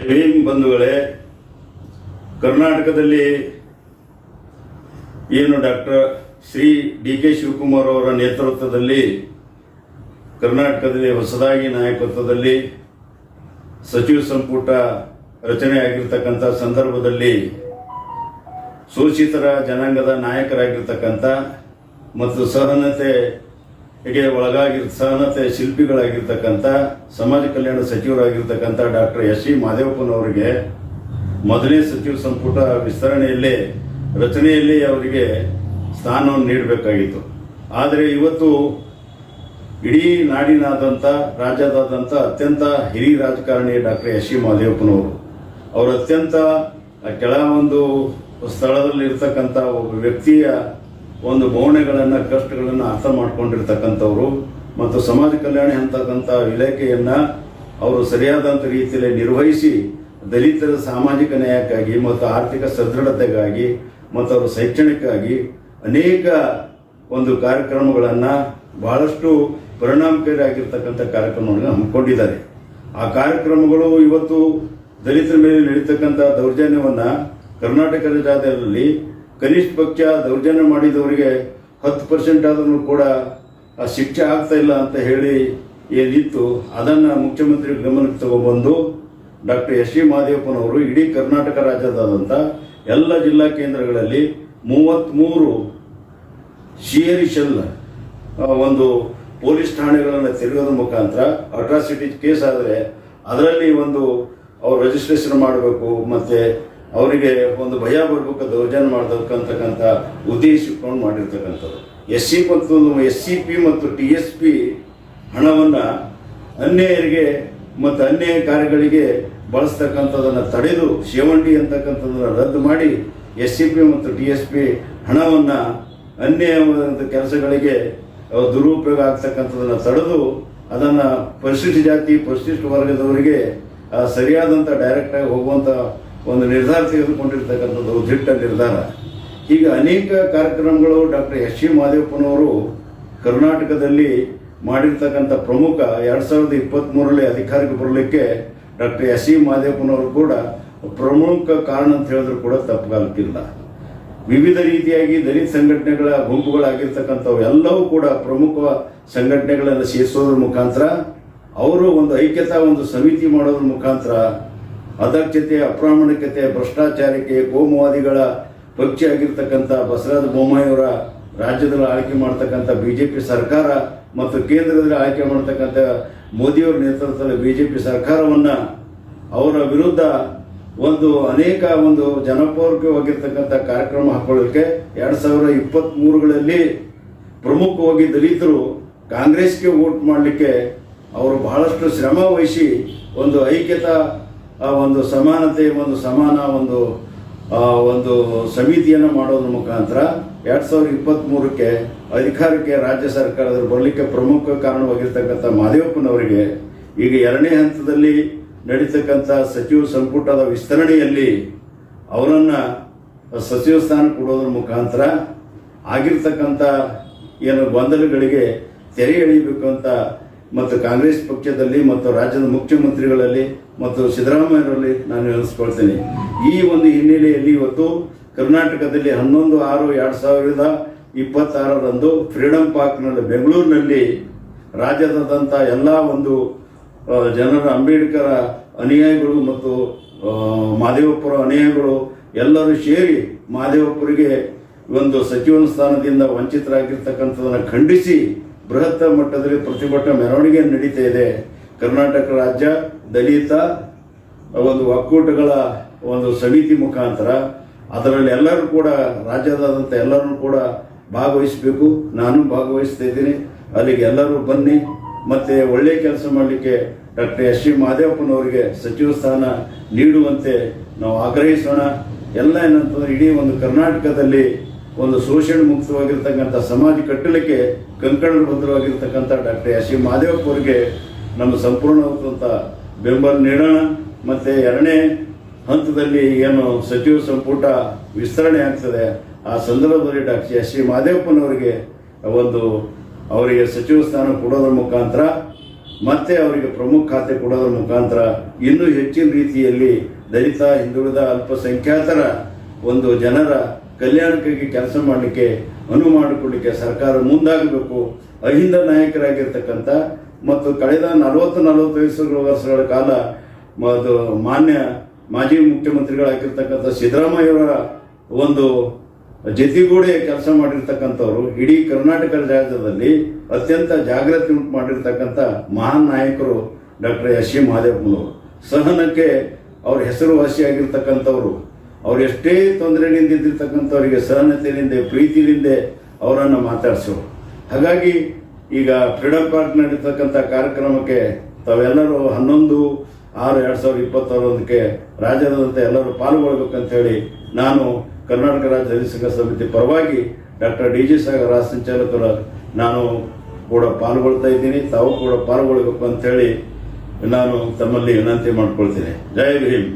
ಭೀಮ್ ಬಂಧುಗಳೇ, ಕರ್ನಾಟಕದಲ್ಲಿ ಏನು ಡಾಕ್ಟರ್ ಶ್ರೀ ಡಿ.ಕೆ. ಶಿವಕುಮಾರ್ ಅವರ ನೇತೃತ್ವದಲ್ಲಿ ಕರ್ನಾಟಕದಲ್ಲಿ ಹೊಸದಾಗಿ ನಾಯಕತ್ವದಲ್ಲಿ ಸಚಿವ ಸಂಪುಟ ರಚನೆ ಆಗಿರ್ತಕ್ಕಂಥ ಸಂದರ್ಭದಲ್ಲಿ ಶೋಷಿತರ ಜನಾಂಗದ ನಾಯಕರಾಗಿರ್ತಕ್ಕಂಥ ಮತ್ತು ಸಹನತೆ ಶಿಲ್ಪಿಗಳಾಗಿರ್ತಕ್ಕಂಥ ಸಮಾಜ ಕಲ್ಯಾಣ ಸಚಿವರಾಗಿರ್ತಕ್ಕಂಥ ಡಾಕ್ಟರ್ ಎಸ್ ಸಿ ಮಹದೇವಪ್ಪನವರಿಗೆ ಮೊದಲನೇ ಸಚಿವ ಸಂಪುಟ ವಿಸ್ತರಣೆಯಲ್ಲೇ ರಚನೆಯಲ್ಲಿ ಅವರಿಗೆ ಸ್ಥಾನವನ್ನು ನೀಡಬೇಕಾಗಿತ್ತು. ಆದರೆ ಇವತ್ತು ಇಡೀ ನಾಡಿನಾದ್ಯಂತ ರಾಜ್ಯದಾದ್ಯಂತ ಅತ್ಯಂತ ಹಿರಿಯ ರಾಜಕಾರಣಿ ಡಾಕ್ಟರ್ ಎಸ್ ಸಿ ಮಹದೇವಪ್ಪನವರು ಅವರು ಅತ್ಯಂತ ಕೆಳ ಒಂದು ಸ್ಥಳದಲ್ಲಿ ಇರ್ತಕ್ಕಂಥ ಒಬ್ಬ ವ್ಯಕ್ತಿಯ ಒಂದು ಭಾವನೆಗಳನ್ನು ಕಷ್ಟಗಳನ್ನು ಅರ್ಥ ಮಾಡ್ಕೊಂಡಿರ್ತಕ್ಕಂಥವ್ರು ಮತ್ತು ಸಮಾಜ ಕಲ್ಯಾಣ ಅಂತಕ್ಕಂಥ ಇಲಾಖೆಯನ್ನು ಅವರು ಸರಿಯಾದಂಥ ರೀತಿಯಲ್ಲಿ ನಿರ್ವಹಿಸಿ ದಲಿತರ ಸಾಮಾಜಿಕ ನ್ಯಾಯಕ್ಕಾಗಿ ಮತ್ತು ಆರ್ಥಿಕ ಸದೃಢತೆಗಾಗಿ ಮತ್ತು ಅವರ ಶೈಕ್ಷಣಿಕವಾಗಿ ಅನೇಕ ಒಂದು ಕಾರ್ಯಕ್ರಮಗಳನ್ನು ಬಹಳಷ್ಟು ಪರಿಣಾಮಕಾರಿಯಾಗಿರ್ತಕ್ಕಂಥ ಕಾರ್ಯಕ್ರಮಗಳನ್ನು ಹಮ್ಮಿಕೊಂಡಿದ್ದಾರೆ. ಆ ಕಾರ್ಯಕ್ರಮಗಳು ಇವತ್ತು ದಲಿತರ ಮೇಲೆ ನಡೀತಕ್ಕಂಥ ದೌರ್ಜನ್ಯವನ್ನು ಕರ್ನಾಟಕ ರಾಜ್ಯದಲ್ಲಿ ಕನಿಷ್ಠ ಪಕ್ಷ ದೌರ್ಜನ್ಯ ಮಾಡಿದವರಿಗೆ 10% ಆದರೂ ಕೂಡ ಆ ಶಿಕ್ಷೆ ಆಗ್ತಾ ಇಲ್ಲ ಅಂತ ಹೇಳಿ ಏನಿತ್ತು ಅದನ್ನು ಮುಖ್ಯಮಂತ್ರಿ ಗಮನಕ್ಕೆ ತಗೊಬಂದು ಡಾಕ್ಟರ್ ಎಸ್ ಸಿ ಮಹದೇವಪ್ಪನವರು ಇಡೀ ಕರ್ನಾಟಕ ರಾಜ್ಯದಾದಂಥ ಎಲ್ಲ ಜಿಲ್ಲಾ ಕೇಂದ್ರಗಳಲ್ಲಿ 33 ಶಿಯರಿಷಲ್ ಒಂದು ಪೊಲೀಸ್ ಠಾಣೆಗಳನ್ನು ತೆರೆಯೋದ್ರ ಮುಖಾಂತರ ಅಟ್ರಾಸಿಟಿ ಕೇಸ್ ಆದರೆ ಅದರಲ್ಲಿ ಒಂದು ಅವ್ರು ರಿಜಿಸ್ಟ್ರೇಷನ್ ಮಾಡಬೇಕು ಮತ್ತು ಅವರಿಗೆ ಒಂದು ಭಯ ಬರಬೇಕು ದೌರ್ಜನ್ಯ ಮಾಡಬೇಕಂತಕ್ಕಂಥ ಉದ್ದೇಶ ಇಟ್ಕೊಂಡು ಮಾಡಿರ್ತಕ್ಕಂಥದ್ದು. SCP ಮತ್ತು TSP ಹಣವನ್ನು ಅನ್ಯಾಯರಿಗೆ ಮತ್ತು ಅನ್ಯಾಯ ಕಾರ್ಯಗಳಿಗೆ ಬಳಸ್ತಕ್ಕಂಥದ್ದನ್ನು ತಡೆದು ಸೇವಂಡಿ ಅಂತಕ್ಕಂಥದ್ದನ್ನು ರದ್ದು ಮಾಡಿ SCP ಮತ್ತು TSP ಹಣವನ್ನು ಅನ್ಯಾಯವಾದ ಕೆಲಸಗಳಿಗೆ ದುರುಪಯೋಗ ಆಗ್ತಕ್ಕಂಥದ್ದನ್ನು ತಡೆದು ಅದನ್ನು ಪರಿಶಿಷ್ಟ ಜಾತಿ ಪರಿಶಿಷ್ಟ ವರ್ಗದವರಿಗೆ ಸರಿಯಾದಂಥ ಡೈರೆಕ್ಟಾಗಿ ಹೋಗುವಂಥ ಒಂದು ನಿರ್ಧಾರ ತೆಗೆದುಕೊಂಡಿರ್ತಕ್ಕಂಥದ್ದು ದಿಟ್ಟ ನಿರ್ಧಾರ. ಈಗ ಅನೇಕ ಕಾರ್ಯಕ್ರಮಗಳು ಡಾಕ್ಟರ್ ಎಸ್ ಸಿ ಮಹದೇವಪ್ಪನವರು ಕರ್ನಾಟಕದಲ್ಲಿ ಮಾಡಿರ್ತಕ್ಕಂಥ ಪ್ರಮುಖ 2023ರಲ್ಲಿ ಅಧಿಕಾರಕ್ಕೆ ಬರಲಿಕ್ಕೆ ಡಾಕ್ಟರ್ ಎಸ್ ಸಿ ಮಹದೇವಪ್ಪನವರು ಕೂಡ ಪ್ರಮುಖ ಕಾರಣ ಅಂತ ಹೇಳಿದ್ರು ಕೂಡ ತಪ್ಪಗಾಲಿಕ್ಕಿಲ್ಲ. ವಿವಿಧ ರೀತಿಯಾಗಿ ದಲಿತ ಸಂಘಟನೆಗಳ ಗುಂಪುಗಳಾಗಿರ್ತಕ್ಕಂಥವು ಎಲ್ಲವೂ ಕೂಡ ಪ್ರಮುಖ ಸಂಘಟನೆಗಳನ್ನು ಸೇರಿಸೋದ್ರ ಮುಖಾಂತರ ಅವರು ಒಂದು ಐಕ್ಯತಾ ಒಂದು ಸಮಿತಿ ಮಾಡೋದ್ರ ಮುಖಾಂತರ ಅದಕ್ಷತೆ, ಅಪ್ರಾಮಾಣಿಕತೆ, ಭ್ರಷ್ಟಾಚಾರಕ್ಕೆ, ಕೋಮುವಾದಿಗಳ ಪಕ್ಷಿ ಆಗಿರ್ತಕ್ಕಂಥ ಬಸವರಾಜ ಬೊಮ್ಮಾಯಿಯವರ ರಾಜ್ಯದಲ್ಲಿ ಆಳ್ಕೆ ಮಾಡ್ತಕ್ಕಂಥ BJP ಸರ್ಕಾರ ಮತ್ತು ಕೇಂದ್ರದಲ್ಲಿ ಆಯ್ಕೆ ಮಾಡ್ತಕ್ಕಂಥ ಮೋದಿಯವರ ನೇತೃತ್ವದ BJP ಸರ್ಕಾರವನ್ನು ಅವರ ವಿರುದ್ಧ ಒಂದು ಅನೇಕ ಒಂದು ಜನಪೂರ್ವಕವಾಗಿರ್ತಕ್ಕಂಥ ಕಾರ್ಯಕ್ರಮ ಹಾಕೊಳ್ಳೋಕ್ಕೆ 2023ಗಳಲ್ಲಿ ಪ್ರಮುಖವಾಗಿ ದಲಿತರು ಕಾಂಗ್ರೆಸ್ಗೆ ವೋಟ್ ಮಾಡಲಿಕ್ಕೆ ಅವರು ಬಹಳಷ್ಟು ಶ್ರಮ ವಹಿಸಿ ಒಂದು ಐಕ್ಯತಾ ಒಂದು ಸಮಾನತೆ ಒಂದು ಸಮಾನ ಒಂದು ಸಮಿತಿಯನ್ನು ಮಾಡೋದ್ರ ಮುಖಾಂತರ 2023ಕ್ಕೆ ಅಧಿಕಾರಕ್ಕೆ ರಾಜ್ಯ ಸರ್ಕಾರದಲ್ಲಿ ಬರಲಿಕ್ಕೆ ಪ್ರಮುಖ ಕಾರಣವಾಗಿರ್ತಕ್ಕಂಥ ಮಹದೇವಪ್ಪನವರಿಗೆ ಈಗ 2ನೇ ಹಂತದಲ್ಲಿ ನಡೀತಕ್ಕಂಥ ಸಚಿವ ಸಂಪುಟದ ವಿಸ್ತರಣೆಯಲ್ಲಿ ಅವರನ್ನು ಸಚಿವ ಸ್ಥಾನ ಕೊಡೋದ್ರ ಮುಖಾಂತರ ಆಗಿರ್ತಕ್ಕಂಥ ಏನು ಗೊಂದಲಗಳಿಗೆ ತೆರೆ ಎಳೆಯಬೇಕು ಅಂತ ಮತ್ತು ಕಾಂಗ್ರೆಸ್ ಪಕ್ಷದಲ್ಲಿ ಮತ್ತು ರಾಜ್ಯದ ಮುಖ್ಯಮಂತ್ರಿಗಳಲ್ಲಿ ಮತ್ತು ಸಿದ್ದರಾಮಯ್ಯರಲ್ಲಿ ನಾನು ನೆನೆಸ್ಕೊಳ್ತೇನೆ. ಈ ಒಂದು ಹಿನ್ನೆಲೆಯಲ್ಲಿ ಇವತ್ತು ಕರ್ನಾಟಕದಲ್ಲಿ 11/6/2026ರಂದು ಫ್ರೀಡಂ ಪಾರ್ಕ್ನಲ್ಲಿ ಬೆಂಗಳೂರಿನಲ್ಲಿ ರಾಜ್ಯದಾದ್ಯಂತ ಎಲ್ಲ ಒಂದು ಜನರ ಅಂಬೇಡ್ಕರ್ ಅನುಯಾಯಿಗಳು ಮತ್ತು ಮಹದೇವಪ್ಪರ ಅನುಯಾಯಿಗಳು ಎಲ್ಲರೂ ಸೇರಿ ಮಹದೇವಪ್ಪರಿಗೆ ಒಂದು ಸಚಿವ ಸ್ಥಾನದಿಂದ ವಂಚಿತರಾಗಿರ್ತಕ್ಕಂಥದನ್ನು ಖಂಡಿಸಿ ಬೃಹತ್ ಮಟ್ಟದಲ್ಲಿ ಪ್ರತಿಭಟನಾ ಮೆರವಣಿಗೆ ನಡೀತಾ ಇದೆ. ಕರ್ನಾಟಕ ರಾಜ್ಯ ದಲಿತ ಒಂದು ಒಕ್ಕೂಟಗಳ ಒಂದು ಸಮಿತಿ ಮುಖಾಂತರ ಅದರಲ್ಲಿ ಎಲ್ಲರೂ ಕೂಡ ರಾಜ್ಯದಾದಂಥ ಎಲ್ಲರೂ ಕೂಡ ಭಾಗವಹಿಸಬೇಕು. ನಾನು ಭಾಗವಹಿಸ್ತಾ ಇದ್ದೀನಿ. ಅಲ್ಲಿಗೆ ಎಲ್ಲರೂ ಬನ್ನಿ ಮತ್ತು ಒಳ್ಳೆಯ ಕೆಲಸ ಮಾಡಲಿಕ್ಕೆ ಡಾಕ್ಟರ್ ಎಸ್ ಸಿ ಮಹದೇವಪ್ಪನವರಿಗೆ ಸಚಿವ ಸ್ಥಾನ ನೀಡುವಂತೆ ನಾವು ಆಗ್ರಹಿಸೋಣ. ಎಲ್ಲ ಏನಂತಂದ್ರೆ ಇಡೀ ಒಂದು ಕರ್ನಾಟಕದಲ್ಲಿ ಒಂದು ಶೋಷಣೆ ಮುಕ್ತವಾಗಿರ್ತಕ್ಕಂಥ ಸಮಾಜ ಕಟ್ಟಲಿಕ್ಕೆ ಕಂಕಣಬದ್ಧವಾಗಿರ್ತಕ್ಕಂಥ ಡಾಕ್ಟರ್ ಎಸ್ ಸಿ ಮಹದೇವಪ್ಪ ಅವರಿಗೆ ನಮ್ಮ ಸಂಪೂರ್ಣವಾದಂಥ ಬೆಂಬಲ ನೀಡೋಣ. ಮತ್ತು 2ನೇ ಹಂತದಲ್ಲಿ ಏನು ಸಚಿವ ಸಂಪುಟ ವಿಸ್ತರಣೆ ಆಗ್ತದೆ ಆ ಸಂದರ್ಭದಲ್ಲಿ ಡಾಕ್ಟರ್ ಎಸ್ ಸಿ ಮಹದೇವಪ್ಪನವರಿಗೆ ಅವರಿಗೆ ಸಚಿವ ಸ್ಥಾನ ಕೊಡೋದ್ರ ಮುಖಾಂತರ ಮತ್ತೆ ಅವರಿಗೆ ಪ್ರಮುಖ ಖಾತೆ ಕೊಡೋದ್ರ ಮುಖಾಂತರ ಇನ್ನೂ ಹೆಚ್ಚಿನ ರೀತಿಯಲ್ಲಿ ದಲಿತ, ಹಿಂದುಳಿದ, ಅಲ್ಪಸಂಖ್ಯಾತರ ಒಂದು ಜನರ ಕಲ್ಯಾಣಕ್ಕಾಗಿ ಕೆಲಸ ಮಾಡಲಿಕ್ಕೆ ಅನುವು ಮಾಡಿಕೊಡಲಿಕ್ಕೆ ಸರ್ಕಾರ ಮುಂದಾಗಬೇಕು. ಅಹಿಂದ ನಾಯಕರಾಗಿರ್ತಕ್ಕಂಥ ಮತ್ತು ಕಳೆದ 40-45 ವರ್ಷಗಳ ಕಾಲ ಮಾನ್ಯ ಮಾಜಿ ಮುಖ್ಯಮಂತ್ರಿಗಳಾಗಿರ್ತಕ್ಕಂಥ ಸಿದ್ದರಾಮಯ್ಯವರ ಒಂದು ಜೊತೆಗೂಡೆ ಕೆಲಸ ಮಾಡಿರ್ತಕ್ಕಂಥವ್ರು ಇಡೀ ಕರ್ನಾಟಕ ರಾಜ್ಯದಲ್ಲಿ ಅತ್ಯಂತ ಜಾಗೃತಿ ಉಂಟು ಮಾಡಿರ್ತಕ್ಕಂಥ ಮಹಾನ್ ನಾಯಕರು ಡಾಕ್ಟರ್ ಎಸ್ ಸಿ ಮಹದೇವಪ್ಪನವರು. ಸಹನಕ್ಕೆ ಅವ್ರ ಹೆಸರುವಾಸಿಯಾಗಿರ್ತಕ್ಕಂಥವ್ರು. ಅವ್ರು ಎಷ್ಟೇ ತೊಂದರೆಯಿಂದ ಇದ್ದಿರ್ತಕ್ಕಂಥವ್ರಿಗೆ ಸಹನತೆಯಿಂದ, ಪ್ರೀತಿಯಿಂದ ಅವರನ್ನು ಮಾತಾಡಿಸೋರು. ಹಾಗಾಗಿ ಈಗ ಫ್ರೀಡಂ ಪಾರ್ಕ್ ನಡೀತಕ್ಕಂಥ ಕಾರ್ಯಕ್ರಮಕ್ಕೆ ತಾವೆಲ್ಲರೂ 11/6/2021 ರಾಜ್ಯದಾದ್ಯಂತ ಎಲ್ಲರೂ ಪಾಲ್ಗೊಳ್ಬೇಕಂತ ಹೇಳಿ ನಾನು ಕರ್ನಾಟಕ ರಾಜ್ಯ ದಲಿತ ಸಂಘ ಸಮಿತಿ ಪರವಾಗಿ ಡಾಕ್ಟರ್ ಡಿ ಜಿ ಸಾಗರ್ ರಾಜ್ಯ ಸಂಚಾಲಕರ ನಾನು ಕೂಡ ಪಾಲ್ಗೊಳ್ತಾ ಇದ್ದೀನಿ. ತಾವು ಕೂಡ ಪಾಲ್ಗೊಳ್ಬೇಕು ಅಂತ ಹೇಳಿ ನಾನು ತಮ್ಮಲ್ಲಿ ವಿನಂತಿ ಮಾಡ್ಕೊಳ್ತೀನಿ. ಜೈ ಭೀಮ್.